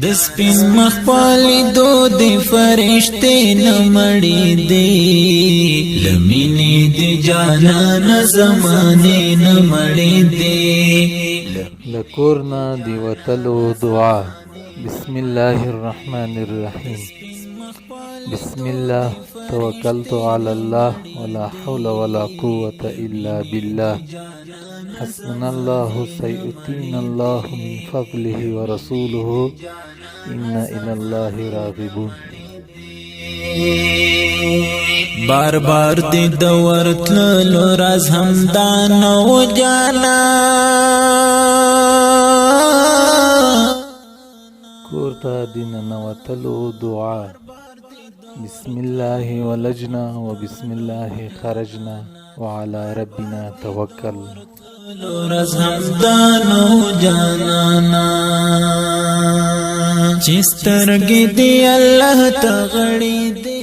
د سپین مخ پالی دو دی فرشتے نمڑی دی لمینی دی جانان زمانے نمڑی دی لکورنا دی وطلو دعا بسم الله الرحمن الرحیم بسم الله توکلت علی الله ولا حول ولا قوة الا بالله حسبنا الله سيؤتينا الله من فضله ورسوله إنا إلى الله راغبون بار بار دی دور تلو راز همدان و جانا کورتا دین نوتلو دعا بسم الله ولجنا وبسم الله خرجنا وعلى ربنا توكل رز همدانو جانانا چسترگی دی اللہ تغڑی دی